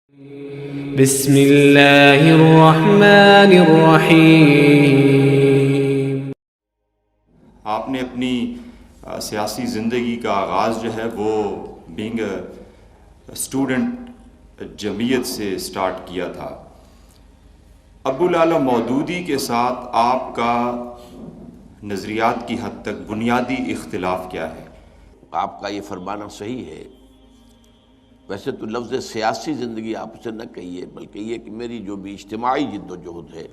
بسم اللہ الرحمن الرحیم۔ آپ نے اپنی سیاسی زندگی کا آغاز جو ہے وہ بینگ اے اسٹوڈنٹ جمعیت سے سٹارٹ کیا تھا۔ ابوالعلا مودودی کے ساتھ آپ کا نظریات کی حد تک بنیادی اختلاف کیا ہے؟ آپ کا یہ فرمانا صحیح ہے۔ ویسے تو لفظ سیاسی زندگی آپ سے نہ کہیے، بلکہ یہ کہ میری جو بھی اجتماعی جد و جہد ہے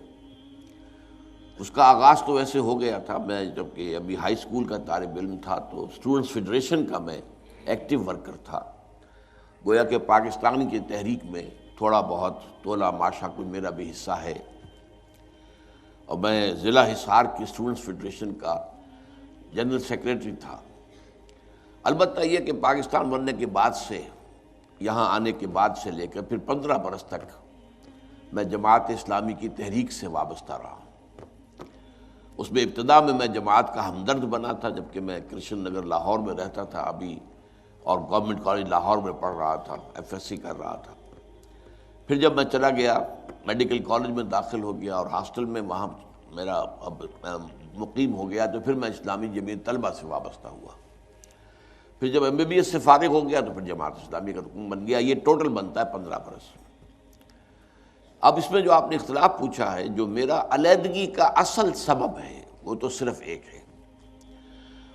اس کا آغاز تو ویسے ہو گیا تھا۔ میں جب کہ ابھی ہائی اسکول کا طالب علم تھا تو اسٹوڈنٹس فیڈریشن کا میں ایکٹیو ورکر تھا۔ گویا کہ پاکستانی کی تحریک میں تھوڑا بہت تولا ماشا کوئی میرا بھی حصہ ہے، اور میں ضلع حصار کی اسٹوڈنٹس فیڈریشن کا جنرل سیکریٹری تھا۔ البتہ یہ کہ پاکستان بننے کے بعد سے، یہاں آنے کے بعد سے لے کر پھر 15 برس تک میں جماعت اسلامی کی تحریک سے وابستہ رہا۔ اس میں ابتدا میں جماعت کا ہمدرد بنا تھا، جبکہ میں کرشن نگر لاہور میں رہتا تھا ابھی، اور گورنمنٹ کالج لاہور میں پڑھ رہا تھا، FSC کر رہا تھا۔ پھر جب میں چلا گیا میڈیکل کالج میں داخل ہو گیا اور ہاسٹل میں وہاں میرا اب مقیم ہو گیا، تو پھر میں اسلامی جمعیت طلبہ سے وابستہ ہوا۔ پھر جب MBBS سے فارغ ہو گیا تو پھر جماعت اسلامی کا رکن بن گیا۔ یہ ٹوٹل بنتا ہے 15 برس۔ اب اس میں جو آپ نے اختلاف پوچھا ہے، جو میرا علیحدگی کا اصل سبب ہے وہ تو صرف ایک ہے،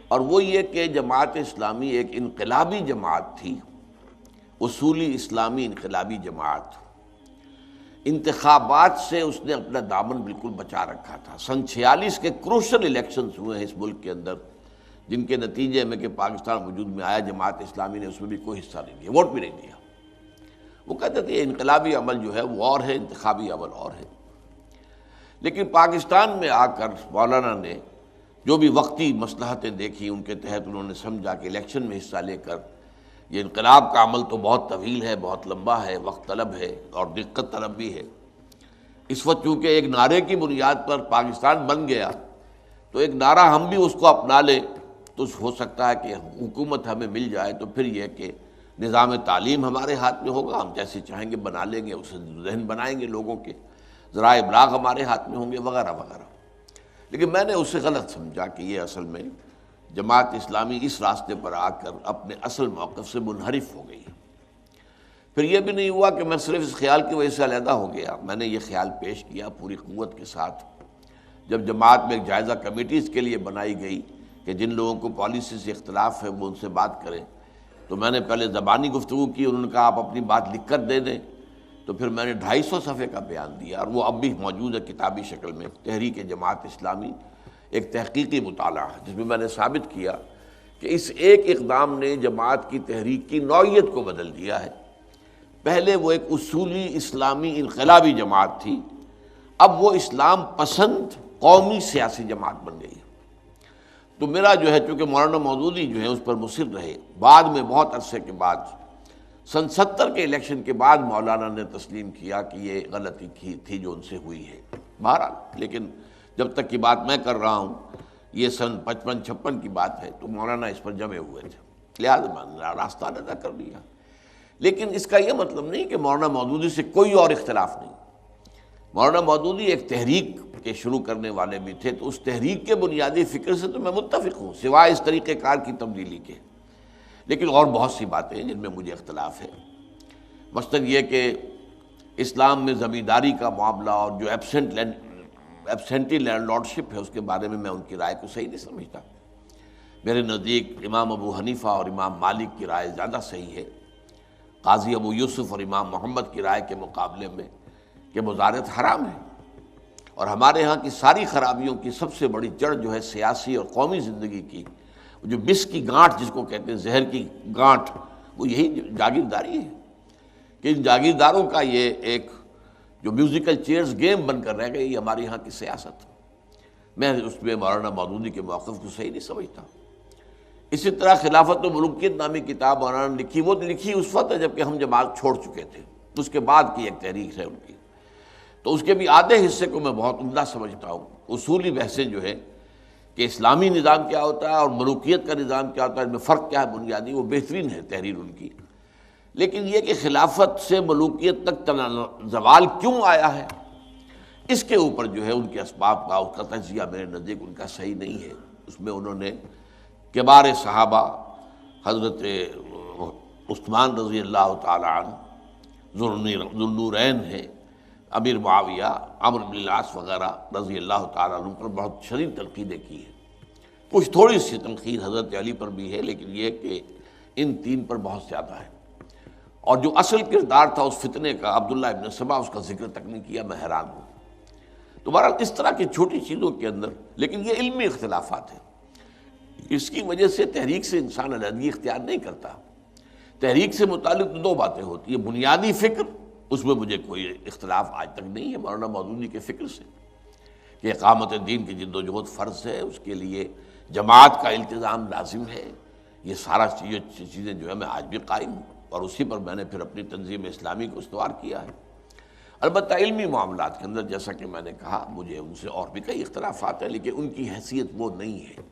اور وہ یہ کہ جماعت اسلامی ایک انقلابی جماعت تھی، اصولی اسلامی انقلابی جماعت۔ انتخابات سے اس نے اپنا دامن بالکل بچا رکھا تھا۔ سن 46 کے کروشل الیکشنز ہوئے ہیں اس ملک کے اندر، جن کے نتیجے میں کہ پاکستان وجود میں آیا، جماعت اسلامی نے اس میں بھی کوئی حصہ نہیں لیا، ووٹ بھی نہیں دیا۔ وہ کہتے تھے یہ انقلابی عمل جو ہے وہ اور ہے، انتخابی عمل اور ہے۔ لیکن پاکستان میں آ کر مولانا نے جو بھی وقتی مصلحتیں دیکھی، ان کے تحت انہوں نے سمجھا کہ الیکشن میں حصہ لے کر یہ انقلاب کا عمل تو بہت طویل ہے، بہت لمبا ہے، وقت طلب ہے اور دقت طلب بھی ہے۔ اس وقت چونکہ ایک نعرے کی بنیاد پر پاکستان بن گیا، تو ایک نعرہ ہم بھی اس کو اپنا لیں تو ہو سکتا ہے کہ حکومت ہمیں مل جائے، تو پھر یہ کہ نظام تعلیم ہمارے ہاتھ میں ہوگا، ہم جیسے چاہیں گے بنا لیں گے، اسے ذہن بنائیں گے لوگوں کے، ذرائع ابلاغ ہمارے ہاتھ میں ہوں گے، وغیرہ وغیرہ۔ لیکن میں نے اسے غلط سمجھا کہ یہ اصل میں جماعت اسلامی اس راستے پر آ کر اپنے اصل موقف سے منحرف ہو گئی۔ پھر یہ بھی نہیں ہوا کہ میں صرف اس خیال کی وجہ سے علیحدہ ہو گیا، میں نے یہ خیال پیش کیا پوری قوت کے ساتھ۔ جب جماعت میں ایک جائزہ کمیٹی اس کے لیے بنائی گئی کہ جن لوگوں کو پالیسی سے اختلاف ہے وہ ان سے بات کریں، تو میں نے پہلے زبانی گفتگو کی، انہوں نے کہا آپ اپنی بات لکھ کر دے دیں، تو پھر میں نے 250 صفحے کا بیان دیا، اور وہ اب بھی موجود ہے کتابی شکل میں، تحریک جماعت اسلامی، ایک تحقیقی مطالعہ، جس میں نے ثابت کیا کہ اس ایک اقدام نے جماعت کی تحریک کی نوعیت کو بدل دیا ہے۔ پہلے وہ ایک اصولی اسلامی انقلابی جماعت تھی، اب وہ اسلام پسند قومی سیاسی جماعت بن گئی۔ تو میرا جو ہے، چونکہ مولانا مودودی جو ہے اس پر مصر رہے، بعد میں بہت عرصے کے بعد سن 70 کے الیکشن کے بعد مولانا نے تسلیم کیا کہ یہ غلطی تھی جو ان سے ہوئی ہے۔ بہرحال لیکن جب تک کی بات میں کر رہا ہوں، یہ سن 55-56 کی بات ہے، تو مولانا اس پر جمے ہوئے تھے، لہٰذا میں نے راستہ ادا کر لیا۔ لیکن اس کا یہ مطلب نہیں کہ مولانا مودودی سے کوئی اور اختلاف نہیں۔ مولانا مودودی ایک تحریک کے شروع کرنے والے بھی تھے، تو اس تحریک کے بنیادی فکر سے تو میں متفق ہوں، سوائے اس طریقہ کار کی تبدیلی کے۔ لیکن اور بہت سی باتیں ہیں جن میں مجھے اختلاف ہے، مثلاً یہ کہ اسلام میں زمینداری کا معاملہ اور جو ایبسینٹی لینڈ لارڈشپ ہے، اس کے بارے میں ان کی رائے کو صحیح نہیں سمجھتا۔ میرے نزدیک امام ابو حنیفہ اور امام مالک کی رائے زیادہ صحیح ہے، قاضی ابو یوسف اور امام محمد کی رائے کے مقابلے میں، کہ مزارعت حرام ہے۔ اور ہمارے ہاں کی ساری خرابیوں کی سب سے بڑی جڑ جو ہے سیاسی اور قومی زندگی کی، جو بس کی گانٹھ جس کو کہتے ہیں، زہر کی گانٹھ، وہ یہی جاگیرداری ہے، کہ ان جاگیرداروں کا یہ ایک جو میوزیکل چیئرز گیم بن کر رہ گئی، یہ ہمارے ہاں کی سیاست۔ میں اس میں مولانا مودودی کے موقف کو صحیح نہیں سمجھتا۔ اسی طرح خلافت و ملوکیت نامی کتاب مولانا نے لکھی، وہ لکھی اس وقت جب کہ ہم جماعت چھوڑ چکے تھے، اس کے بعد کی ایک تحریک ہے ان کی، تو اس کے بھی آدھے حصے کو میں بہت عمدہ سمجھتا ہوں۔ اصولی بحثیں جو ہے کہ اسلامی نظام کیا ہوتا ہے اور ملوکیت کا نظام کیا ہوتا ہے، ان میں فرق کیا ہے بنیادی، وہ بہترین ہے تحریر ان کی۔ لیکن یہ کہ خلافت سے ملوکیت تک زوال کیوں آیا ہے، اس کے اوپر جو ہے ان کے اسباب کا، اس کا تجزیہ میرے نزدیک ان کا صحیح نہیں ہے۔ اس میں انہوں نے کبار صحابہ حضرت عثمان رضی اللہ تعالی عنہ، ذوالنورین ہیں، امیر معاویہ، عمرو بن العاص وغیرہ رضی اللہ تعالیٰ عنہ پر بہت شدید تنقیدیں کی ہیں۔ کچھ تھوڑی سی تنقید حضرت علی پر بھی ہے، لیکن یہ کہ ان تین پر بہت زیادہ ہے۔ اور جو اصل کردار تھا اس فتنے کا، عبداللہ ابن سبا، اس کا ذکر تک نہیں کیا، میں حیران ہوں۔ تو بہرحال اس طرح کی چھوٹی چیزوں کے اندر، لیکن یہ علمی اختلافات ہیں، اس کی وجہ سے تحریک سے انسان علیحدگی اختیار نہیں کرتا۔ تحریک سے متعلق دو باتیں ہوتی ہیں، بنیادی فکر، اس میں مجھے کوئی اختلاف آج تک نہیں ہے مولانا مودودی کے فکر سے، کہ اقامت دین کی جد و جہد فرض ہے، اس کے لیے جماعت کا التزام لازم ہے۔ یہ سارا چیزیں جو ہے میں آج بھی قائم ہوں، اور اسی پر میں نے پھر اپنی تنظیم اسلامی کو استوار کیا ہے۔ البتہ علمی معاملات کے اندر جیسا کہ میں نے کہا، مجھے ان سے اور بھی کئی اختلافات ہیں، لیکن ان کی حیثیت وہ نہیں ہے۔